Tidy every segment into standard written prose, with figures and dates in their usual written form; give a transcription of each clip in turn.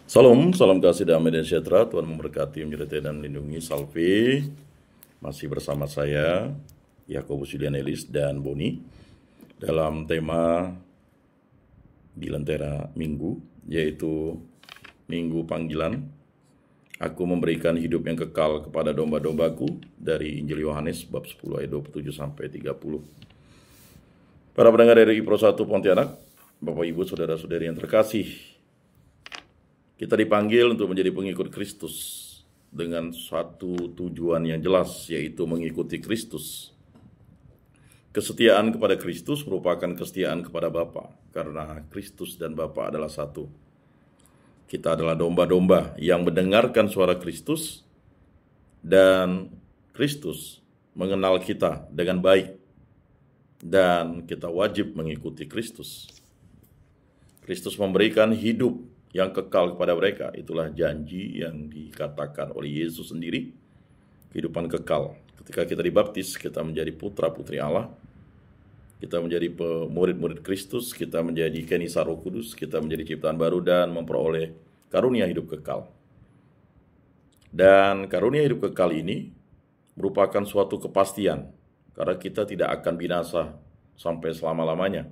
Salam, salam kasih damai dan sejahtera. Tuhan memberkati, menyertai dan melindungi. Salve, masih bersama saya, Yakobus Yulian Elis dan Boni, dalam tema di Lentera Minggu, yaitu Minggu Panggilan. Aku memberikan hidup yang kekal kepada domba-dombaku, dari Injil Yohanes bab 10 ayat 27 sampai 30. Para pendengar dari Pro 1 Pontianak, Bapak Ibu, Saudara-saudari yang terkasih, kita dipanggil untuk menjadi pengikut Kristus dengan suatu tujuan yang jelas, yaitu mengikuti Kristus. Kesetiaan kepada Kristus merupakan kesetiaan kepada Bapa, karena Kristus dan Bapa adalah satu. Kita adalah domba-domba yang mendengarkan suara Kristus, dan Kristus mengenal kita dengan baik, dan kita wajib mengikuti Kristus. Kristus memberikan hidup yang kekal kepada mereka. Itulah janji yang dikatakan oleh Yesus sendiri, kehidupan kekal. Ketika kita dibaptis, kita menjadi putra-putri Allah, kita menjadi murid-murid Kristus, kita menjadi Kenisa Roh Kudus, kita menjadi ciptaan baru dan memperoleh karunia hidup kekal. Dan karunia hidup kekal ini merupakan suatu kepastian, karena kita tidak akan binasa sampai selama-lamanya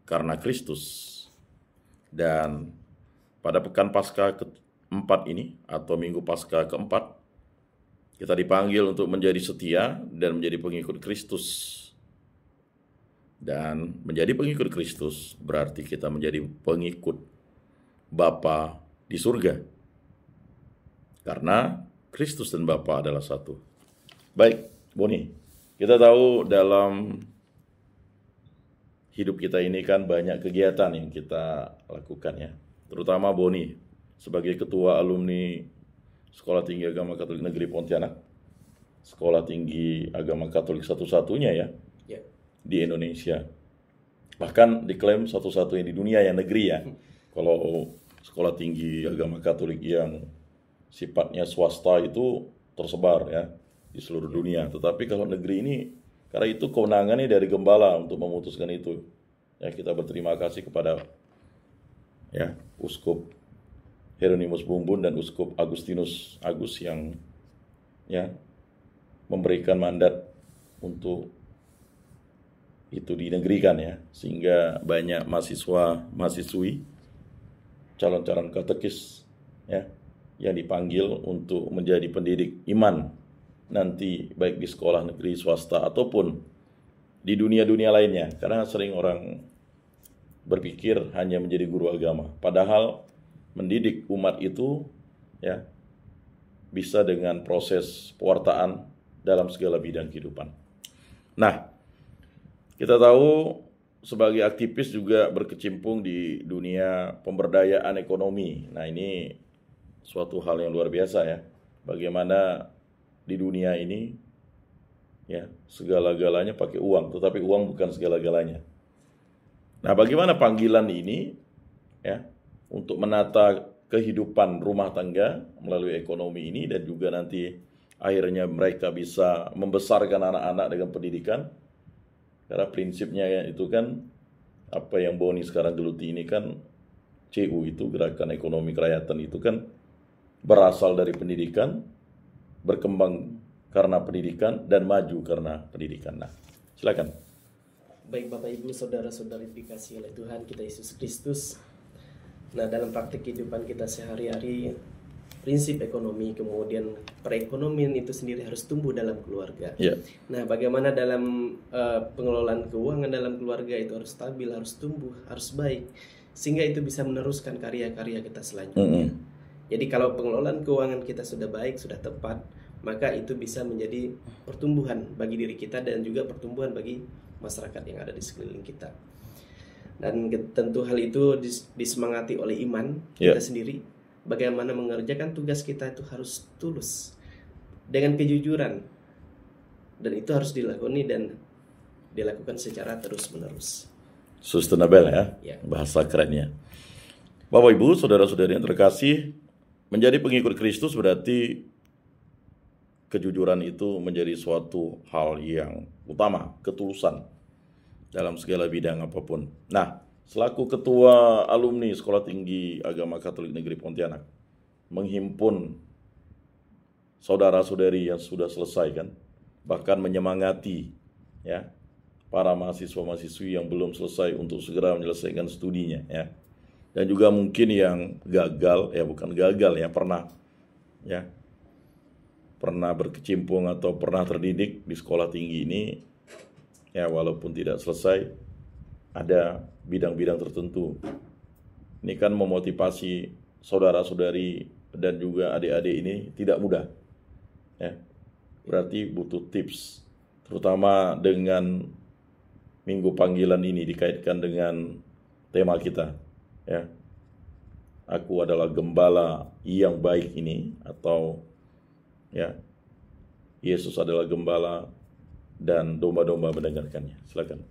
karena Kristus. Dan pada pekan Paskah keempat ini, atau Minggu Paskah keempat, kita dipanggil untuk menjadi setia dan menjadi pengikut Kristus. Dan menjadi pengikut Kristus berarti kita menjadi pengikut Bapa di surga, karena Kristus dan Bapa adalah satu. Baik, Boni, kita tahu dalam hidup kita ini kan banyak kegiatan yang kita lakukan ya. Terutama Boni sebagai ketua alumni Sekolah Tinggi Agama Katolik Negeri Pontianak, sekolah tinggi agama Katolik satu-satunya ya di Indonesia. Bahkan diklaim satu-satunya di dunia yang negeri ya. Kalau sekolah tinggi agama Katolik yang sifatnya swasta itu tersebar ya di seluruh dunia. Tetapi kalau negeri ini, karena itu kewenangannya dari gembala untuk memutuskan itu. Ya, kita berterima kasih kepada Uskup Hieronymus Bumbun dan Uskup Agustinus Agus yang memberikan mandat untuk itu dinegerikan ya, sehingga banyak mahasiswi, calon-calon katekis yang dipanggil untuk menjadi pendidik iman nanti, baik di sekolah negeri swasta ataupun di dunia-dunia lainnya. Karena sering orang berpikir hanya menjadi guru agama, padahal mendidik umat itu bisa dengan proses pewartaan dalam segala bidang kehidupan. Nah, kita tahu sebagai aktivis juga berkecimpung di dunia pemberdayaan ekonomi. Nah, ini suatu hal yang luar biasa ya. Bagaimana di dunia ini segala-galanya pakai uang, tetapi uang bukan segala-galanya. Nah, bagaimana panggilan ini untuk menata kehidupan rumah tangga melalui ekonomi ini, dan juga nanti akhirnya mereka bisa membesarkan anak-anak dengan pendidikan. Karena prinsipnya itu kan apa yang Boni sekarang geluti ini kan, CU itu Gerakan Ekonomi Kerakyatan itu kan berasal dari pendidikan, berkembang karena pendidikan, dan maju karena pendidikan. Nah, silakan. Baik Bapak Ibu, Saudara-saudari dikasihi oleh Tuhan kita Yesus Kristus. Nah, dalam praktik kehidupan kita sehari-hari, prinsip ekonomi, kemudian perekonomian itu sendiri harus tumbuh dalam keluarga. Nah, bagaimana dalam pengelolaan keuangan dalam keluarga itu harus stabil, harus tumbuh, harus baik, sehingga itu bisa meneruskan karya-karya kita selanjutnya. Jadi kalau pengelolaan keuangan kita sudah baik, sudah tepat, maka itu bisa menjadi pertumbuhan bagi diri kita dan juga pertumbuhan bagi masyarakat yang ada di sekeliling kita. Dan tentu hal itu disemangati oleh iman kita sendiri. Bagaimana mengerjakan tugas kita itu harus tulus, dengan kejujuran, dan itu harus dilakoni dan dilakukan secara terus-menerus. Sustainable ya, bahasa kerennya. Bapak Ibu, saudara-saudari yang terkasih, menjadi pengikut Kristus berarti kejujuran itu menjadi suatu hal yang utama, ketulusan dalam segala bidang apapun. Nah, selaku Ketua Alumni Sekolah Tinggi Agama Katolik Negeri Pontianak, menghimpun saudara-saudari yang sudah selesai kan, bahkan menyemangati ya para mahasiswa-mahasiswi yang belum selesai untuk segera menyelesaikan studinya ya. Dan juga mungkin yang gagal, ya bukan gagal ya, pernah berkecimpung atau pernah terdidik di sekolah tinggi ini ya, walaupun tidak selesai, ada bidang-bidang tertentu. Ini kan memotivasi saudara-saudari dan juga adik-adik ini tidak mudah ya. Berarti butuh tips, terutama dengan minggu panggilan ini dikaitkan dengan tema kita ya, aku adalah gembala yang baik ini, atau ya, Yesus adalah gembala dan domba-domba mendengarkannya. Silakan.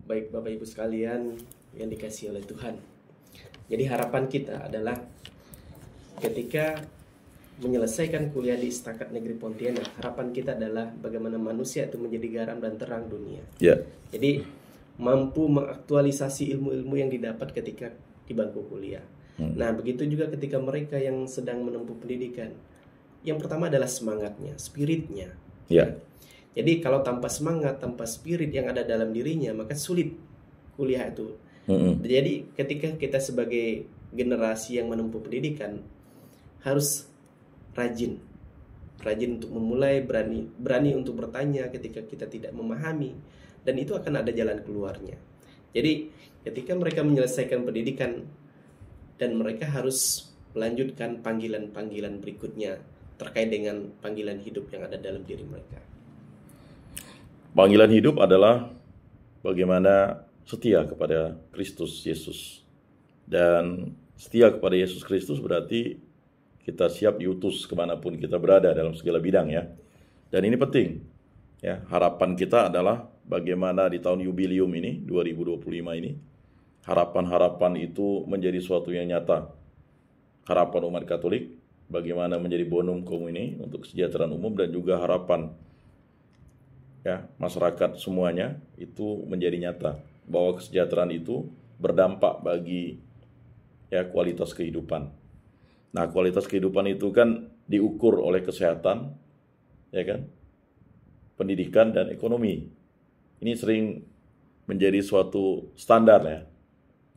Baik Bapak Ibu sekalian yang dikasihi oleh Tuhan. Jadi harapan kita adalah ketika menyelesaikan kuliah di Istakat Negeri Pontianak, harapan kita adalah bagaimana manusia itu menjadi garam dan terang dunia. Ya. Jadi mampu mengaktualisasi ilmu-ilmu yang didapat ketika di bangku kuliah. Nah, begitu juga ketika mereka yang sedang menempuh pendidikan. Yang pertama adalah semangatnya, spiritnya. Ya. Jadi kalau tanpa semangat, tanpa spirit yang ada dalam dirinya, maka sulit kuliah itu. Jadi ketika kita sebagai generasi yang menempuh pendidikan harus rajin untuk memulai, berani untuk bertanya ketika kita tidak memahami, dan itu akan ada jalan keluarnya. Jadi ketika mereka menyelesaikan pendidikan dan mereka harus melanjutkan panggilan-panggilan berikutnya terkait dengan panggilan hidup yang ada dalam diri mereka. Panggilan hidup adalah bagaimana setia kepada Kristus Yesus. Dan setia kepada Yesus Kristus berarti kita siap diutus kemanapun kita berada dalam segala bidang ya. Dan ini penting ya. Harapan kita adalah bagaimana di tahun jubileum ini 2025 ini, harapan-harapan itu menjadi suatu yang nyata. Harapan umat Katolik bagaimana menjadi bonum communis untuk kesejahteraan umum, dan juga harapan ya masyarakat semuanya itu menjadi nyata, bahwa kesejahteraan itu berdampak bagi ya kualitas kehidupan. Nah, kualitas kehidupan itu kan diukur oleh kesehatan ya kan, pendidikan dan ekonomi. Ini sering menjadi suatu standar ya.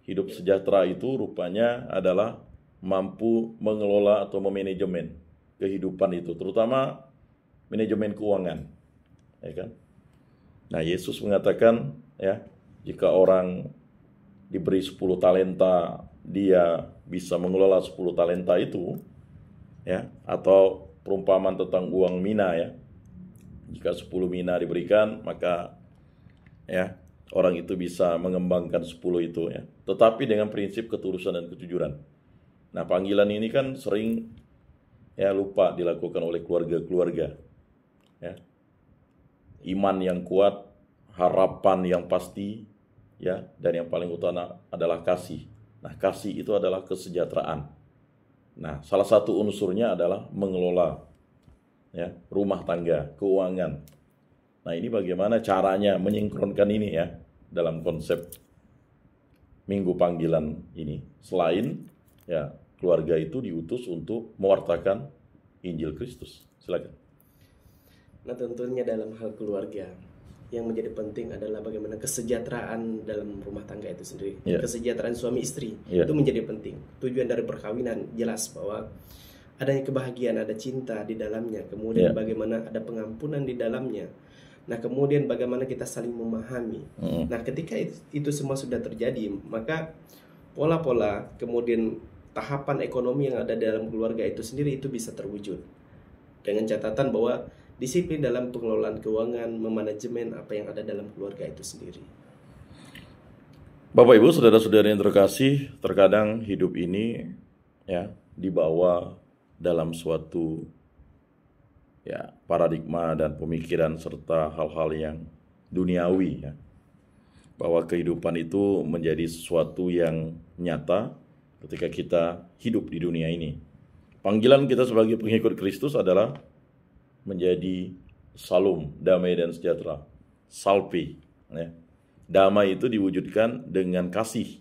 Hidup sejahtera itu rupanya adalah mampu mengelola atau memanajemen kehidupan itu, terutama manajemen keuangan. Ya kan? Nah, Yesus mengatakan ya, jika orang diberi 10 talenta, dia bisa mengelola 10 talenta itu ya, atau perumpamaan tentang uang mina ya. Jika 10 mina diberikan, maka ya orang itu bisa mengembangkan 10 itu ya, tetapi dengan prinsip ketulusan dan kejujuran. Nah, panggilan ini kan sering ya lupa dilakukan oleh keluarga-keluarga ya. Iman yang kuat, harapan yang pasti ya, dan yang paling utama adalah kasih. Nah, kasih itu adalah kesejahteraan. Nah, salah satu unsurnya adalah mengelola ya rumah tangga, keuangan. Nah, ini bagaimana caranya menyinkronkan ini ya dalam konsep minggu panggilan ini. Selain ya keluarga itu diutus untuk mewartakan Injil Kristus. Silakan. Nah, tentunya dalam hal keluarga yang menjadi penting adalah bagaimana kesejahteraan dalam rumah tangga itu sendiri. Yeah. Kesejahteraan suami istri itu menjadi penting. Tujuan dari perkawinan jelas bahwa adanya kebahagiaan, ada cinta di dalamnya. Kemudian bagaimana ada pengampunan di dalamnya. Nah, kemudian bagaimana kita saling memahami. Nah, ketika itu semua sudah terjadi, maka pola-pola kemudian tahapan ekonomi yang ada dalam keluarga itu sendiri itu bisa terwujud. Dengan catatan bahwa disiplin dalam pengelolaan keuangan, memanajemen apa yang ada dalam keluarga itu sendiri. Bapak Ibu, saudara-saudara yang terkasih, terkadang hidup ini ya dibawa dalam suatu ya paradigma dan pemikiran serta hal-hal yang duniawi ya. Bahwa kehidupan itu menjadi sesuatu yang nyata ketika kita hidup di dunia ini. Panggilan kita sebagai pengikut Kristus adalah menjadi salum, damai dan sejahtera, salvi ya. Damai itu diwujudkan dengan kasih.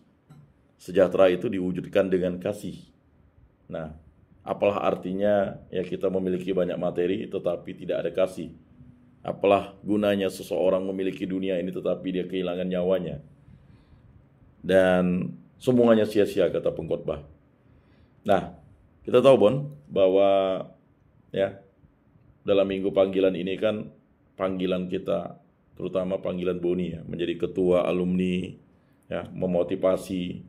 Sejahtera itu diwujudkan dengan kasih. Nah, apalah artinya ya kita memiliki banyak materi tetapi tidak ada kasih? Apalah gunanya seseorang memiliki dunia ini tetapi dia kehilangan nyawanya? Dan semuanya sia-sia, kata pengkhotbah. Nah, kita tahu Bon bahwa ya dalam minggu panggilan ini kan panggilan kita, terutama panggilan Boni ya, menjadi ketua alumni ya, memotivasi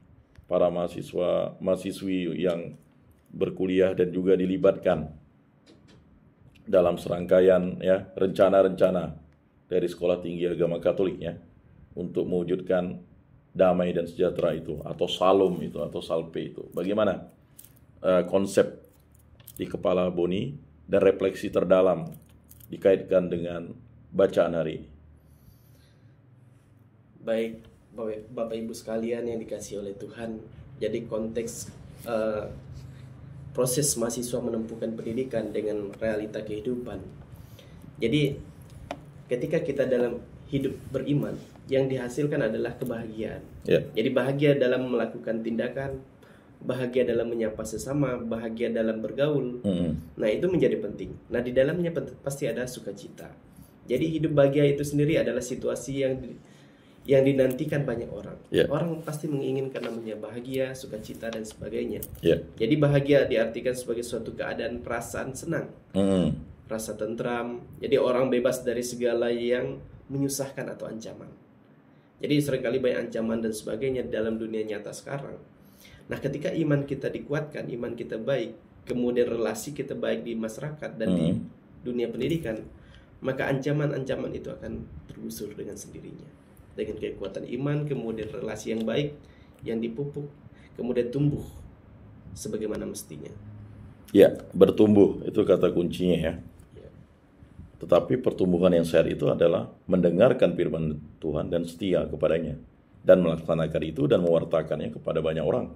para mahasiswi yang berkuliah dan juga dilibatkan dalam serangkaian ya rencana-rencana dari Sekolah Tinggi Agama Katolik ya untuk mewujudkan damai dan sejahtera itu, atau salom itu, atau salpe itu. Bagaimana konsep di kepala Boni dan refleksi terdalam dikaitkan dengan bacaan hari ini? Baik, Bapak Ibu sekalian yang dikasihi oleh Tuhan, jadi konteks proses mahasiswa menempuhkan pendidikan dengan realita kehidupan. Jadi ketika kita dalam hidup beriman, yang dihasilkan adalah kebahagiaan. Jadi bahagia dalam melakukan tindakan, bahagia dalam menyapa sesama, bahagia dalam bergaul. Nah, itu menjadi penting. Nah, di dalamnya pasti ada sukacita. Jadi hidup bahagia itu sendiri adalah situasi yang dinantikan banyak orang. Orang pasti menginginkan namanya bahagia, sukacita dan sebagainya. Jadi bahagia diartikan sebagai suatu keadaan perasaan senang, rasa tentram. Jadi orang bebas dari segala yang menyusahkan atau ancaman. Jadi seringkali banyak ancaman dan sebagainya dalam dunia nyata sekarang. Nah, ketika iman kita dikuatkan, iman kita baik, kemudian relasi kita baik di masyarakat dan di dunia pendidikan, maka ancaman-ancaman itu akan tergusur dengan sendirinya. Dengan kekuatan iman, kemudian relasi yang baik, yang dipupuk, kemudian tumbuh sebagaimana mestinya. Ya, bertumbuh, itu kata kuncinya ya. Tetapi pertumbuhan yang sehat itu adalah mendengarkan firman Tuhan dan setia kepadanya, dan melaksanakan itu dan mewartakannya kepada banyak orang.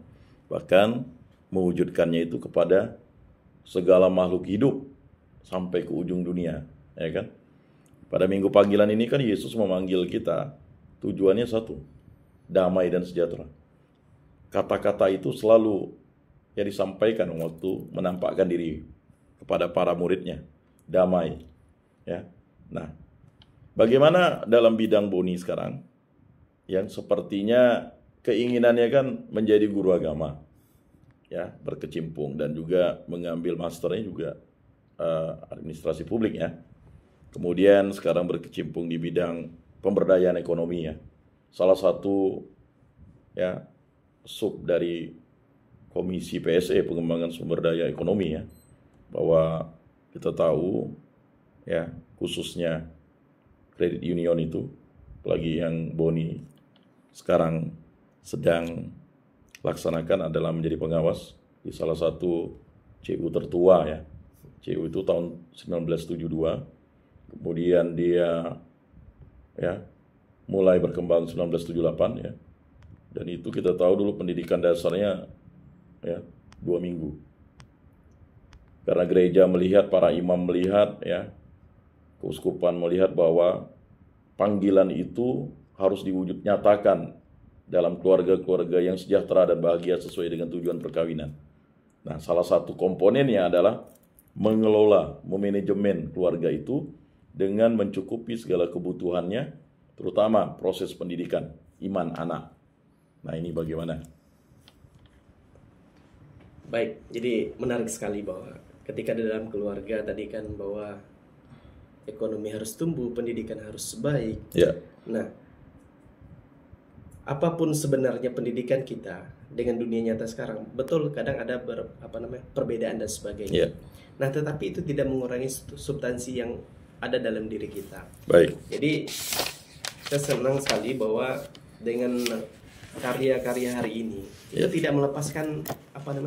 Bahkan mewujudkannya itu kepada segala makhluk hidup sampai ke ujung dunia, ya kan? Pada minggu panggilan ini kan Yesus memanggil kita, tujuannya satu, damai dan sejahtera. Kata-kata itu selalu yang disampaikan waktu menampakkan diri kepada para muridnya, damai. Ya. Nah, bagaimana dalam bidang Boni sekarang yang sepertinya keinginannya kan menjadi guru agama, ya, berkecimpung dan juga mengambil masternya juga administrasi publik ya. Kemudian sekarang berkecimpung di bidang pemberdayaan ekonomi ya. Salah satu ya sub dari Komisi PSE, pengembangan sumber daya ekonomi ya. Bahwa kita tahu ya, khususnya kredit union itu, apalagi yang Boni sekarang sedang laksanakan adalah menjadi pengawas di salah satu CU tertua ya. CU itu tahun 1972, kemudian dia ya mulai berkembang 1978 ya. Dan itu kita tahu dulu pendidikan dasarnya ya 2 minggu. Karena gereja melihat, para imam melihat ya, keuskupan melihat bahwa panggilan itu harus diwujud nyatakan dalam keluarga-keluarga yang sejahtera dan bahagia sesuai dengan tujuan perkawinan. Nah, salah satu komponennya adalah mengelola, memanajemen keluarga itu dengan mencukupi segala kebutuhannya, terutama proses pendidikan iman anak. Nah, ini bagaimana? Baik, jadi menarik sekali bahwa ketika di dalam keluarga tadi kan bahwa ekonomi harus tumbuh, pendidikan harus baik. Nah, apapun sebenarnya pendidikan kita dengan dunia nyata sekarang, betul kadang ada perbedaan dan sebagainya. Nah, tetapi itu tidak mengurangi substansi yang ada dalam diri kita. Baik. Jadi saya senang sekali bahwa dengan karya-karya hari ini itu tidak melepaskan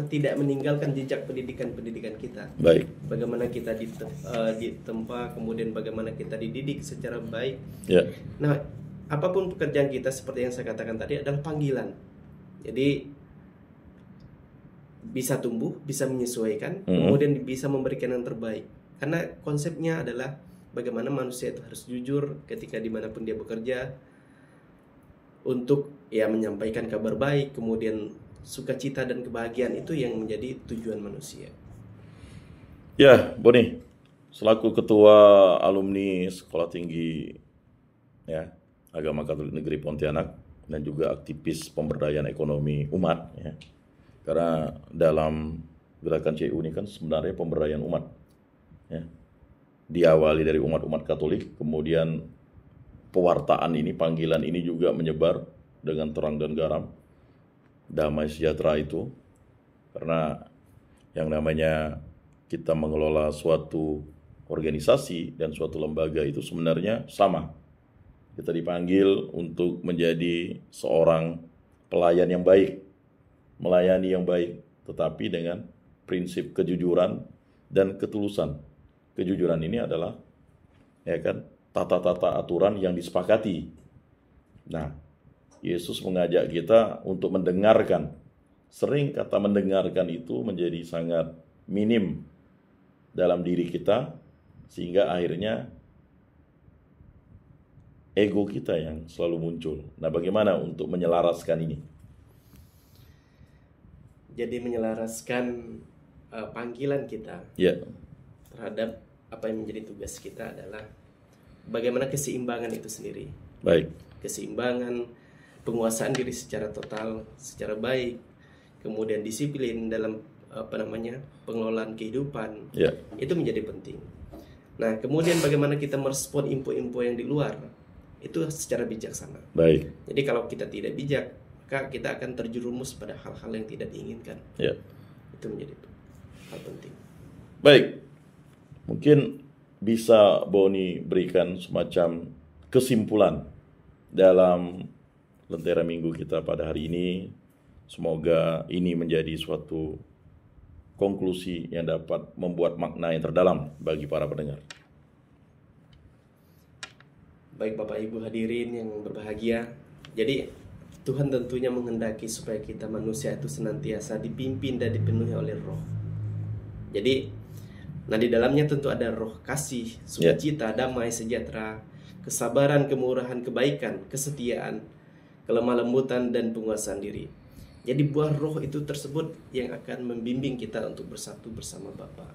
tidak meninggalkan jejak pendidikan kita. Baik. Bagaimana kita ditempa, kemudian bagaimana kita dididik secara baik. Nah, apapun pekerjaan kita seperti yang saya katakan tadi adalah panggilan. Jadi bisa tumbuh, bisa menyesuaikan, kemudian bisa memberikan yang terbaik. Karena konsepnya adalah bagaimana manusia itu harus jujur ketika dimanapun dia bekerja, untuk ya menyampaikan kabar baik, kemudian sukacita dan kebahagiaan itu yang menjadi tujuan manusia. Ya, Boni, selaku ketua alumni Sekolah Tinggi ya Agama Katolik Negeri Pontianak dan juga aktivis pemberdayaan ekonomi umat ya. Karena dalam gerakan CU ini kan sebenarnya pemberdayaan umat ya. Diawali dari umat-umat Katolik, kemudian pewartaan ini, panggilan ini juga menyebar dengan terang dan garam, damai sejahtera itu. Karena yang namanya kita mengelola suatu organisasi dan suatu lembaga itu sebenarnya sama. Kita dipanggil untuk menjadi seorang pelayan yang baik, melayani yang baik, tetapi dengan prinsip kejujuran dan ketulusan. Kejujuran ini adalah ya kan tata-tata aturan yang disepakati. Nah, Yesus mengajak kita untuk mendengarkan. Sering kata mendengarkan itu menjadi sangat minim dalam diri kita, sehingga akhirnya ego kita yang selalu muncul. Nah, bagaimana untuk menyelaraskan ini? Jadi menyelaraskan panggilan kita terhadap apa yang menjadi tugas kita adalah bagaimana keseimbangan itu sendiri. Baik. Keseimbangan, penguasaan diri secara total, secara baik, kemudian disiplin dalam pengelolaan kehidupan. Itu menjadi penting. Nah, kemudian bagaimana kita merespon info-info yang di luar itu secara bijaksana. Baik. Jadi kalau kita tidak bijak, maka kita akan terjerumus pada hal-hal yang tidak diinginkan. Itu menjadi hal penting. Baik. Mungkin bisa Boni berikan semacam kesimpulan dalam Lentera Minggu kita pada hari ini. Semoga ini menjadi suatu konklusi yang dapat membuat makna yang terdalam bagi para pendengar. Baik Bapak Ibu hadirin yang berbahagia, jadi Tuhan tentunya menghendaki supaya kita manusia itu senantiasa dipimpin dan dipenuhi oleh Roh. Jadi, di dalamnya tentu ada roh kasih, sukacita, damai, sejahtera, kesabaran, kemurahan, kebaikan, kesetiaan, kelemah lembutan, dan penguasaan diri. Jadi buah roh itu tersebut yang akan membimbing kita untuk bersatu bersama Bapa.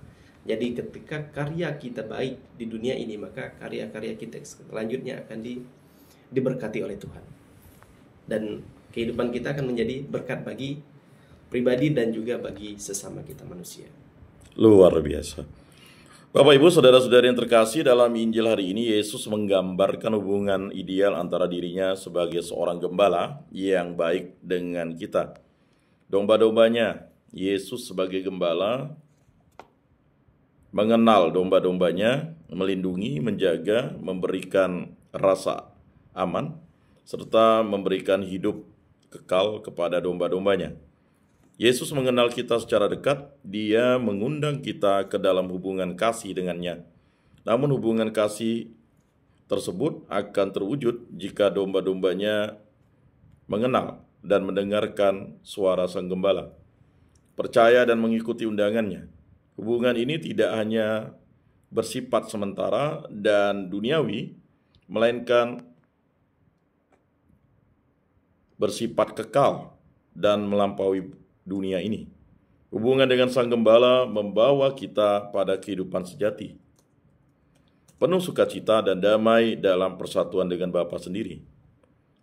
Jadi ketika karya kita baik di dunia ini, maka karya-karya kita selanjutnya akan diberkati oleh Tuhan. Dan kehidupan kita akan menjadi berkat bagi pribadi dan juga bagi sesama kita manusia. Luar biasa. Bapak Ibu saudara-saudari yang terkasih, dalam Injil hari ini Yesus menggambarkan hubungan ideal antara dirinya sebagai seorang gembala yang baik dengan kita. Domba-dombanya, Yesus sebagai gembala mengenal domba-dombanya, melindungi, menjaga, memberikan rasa aman, serta memberikan hidup kekal kepada domba-dombanya. Yesus mengenal kita secara dekat, Dia mengundang kita ke dalam hubungan kasih dengannya. Namun hubungan kasih tersebut akan terwujud jika domba-dombanya mengenal dan mendengarkan suara Sang Gembala, percaya dan mengikuti undangannya. Hubungan ini tidak hanya bersifat sementara dan duniawi, melainkan bersifat kekal dan melampaui dunia ini. Hubungan dengan Sang Gembala membawa kita pada kehidupan sejati, penuh sukacita dan damai dalam persatuan dengan Bapa sendiri.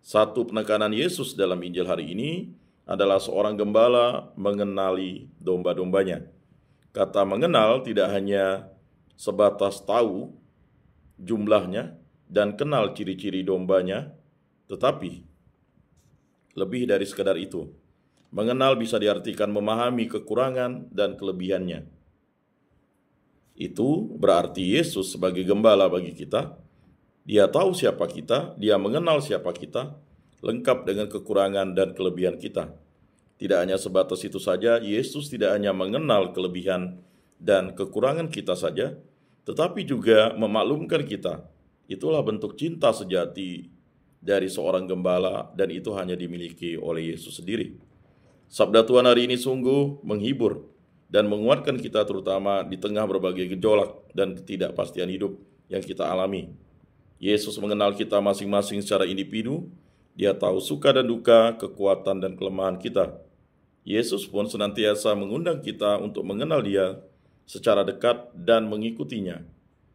Satu penekanan Yesus dalam Injil hari ini adalah seorang gembala mengenali domba-dombanya. Kata mengenal tidak hanya sebatas tahu jumlahnya dan kenal ciri-ciri dombanya, tetapi lebih dari sekadar itu. Mengenal bisa diartikan memahami kekurangan dan kelebihannya. Itu berarti Yesus sebagai gembala bagi kita. Dia tahu siapa kita, Dia mengenal siapa kita, lengkap dengan kekurangan dan kelebihan kita. Tidak hanya sebatas itu saja, Yesus tidak hanya mengenal kelebihan dan kekurangan kita saja, tetapi juga memaklumkan kita. Itulah bentuk cinta sejati dari seorang gembala, dan itu hanya dimiliki oleh Yesus sendiri. Sabda Tuhan hari ini sungguh menghibur dan menguatkan kita, terutama di tengah berbagai gejolak dan ketidakpastian hidup yang kita alami. Yesus mengenal kita masing-masing secara individu Dia tahu suka dan duka, kekuatan dan kelemahan kita. Yesus pun senantiasa mengundang kita untuk mengenal Dia secara dekat dan mengikutinya,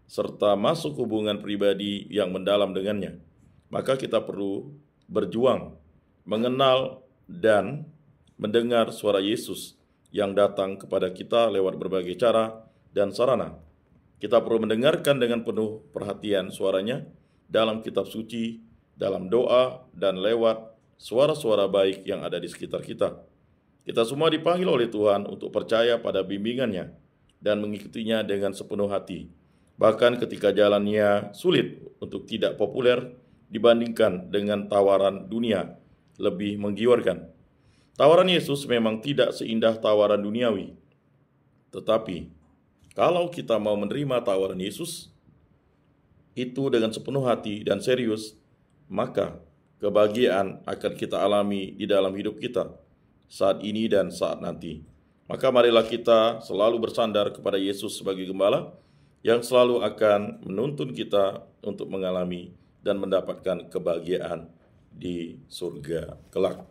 serta masuk hubungan pribadi yang mendalam dengannya. Maka kita perlu berjuang, mengenal dan mendengar suara Yesus yang datang kepada kita lewat berbagai cara dan sarana. Kita perlu mendengarkan dengan penuh perhatian suaranya dalam kitab suci, dalam doa, dan lewat suara-suara baik yang ada di sekitar kita. Kita semua dipanggil oleh Tuhan untuk percaya pada bimbingannya dan mengikutinya dengan sepenuh hati. Bahkan ketika jalannya sulit untuk tidak populer dibandingkan dengan tawaran dunia lebih menggiurkan. Tawaran Yesus memang tidak seindah tawaran duniawi. Tetapi, kalau kita mau menerima tawaran Yesus itu dengan sepenuh hati dan serius, maka kebahagiaan akan kita alami di dalam hidup kita saat ini dan saat nanti. Maka marilah kita selalu bersandar kepada Yesus sebagai gembala yang selalu akan menuntun kita untuk mengalami dan mendapatkan kebahagiaan di surga kelak.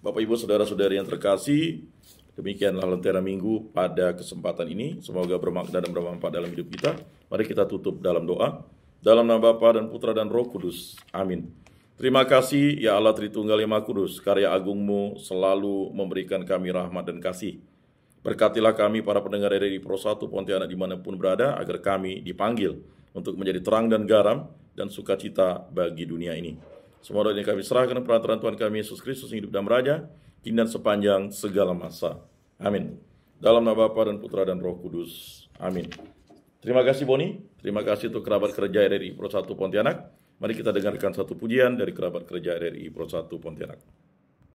Bapak, Ibu, saudara-saudari yang terkasih, demikianlah Lentera Minggu pada kesempatan ini. Semoga bermakna dan bermanfaat dalam hidup kita. Mari kita tutup dalam doa. Dalam nama Bapa dan Putra dan Roh Kudus. Amin. Terima kasih ya Allah Tritunggal yang Maha Kudus, karya agungmu selalu memberikan kami rahmat dan kasih. Berkatilah kami para pendengar RRI Pro 1 Pontianak dimanapun berada, agar kami dipanggil untuk menjadi terang dan garam dan sukacita bagi dunia ini. Semua doa ini kami serahkan perantaraan Tuhan kami Yesus Kristus yang hidup dan beraja, kini dan sepanjang segala masa. Amin. Dalam nama Bapa dan Putra dan Roh Kudus. Amin. Terima kasih Boni, terima kasih untuk kerabat kerja RRI Pro 1 Pontianak. Mari kita dengarkan satu pujian dari kerabat kerja RRI Pro 1 Pontianak.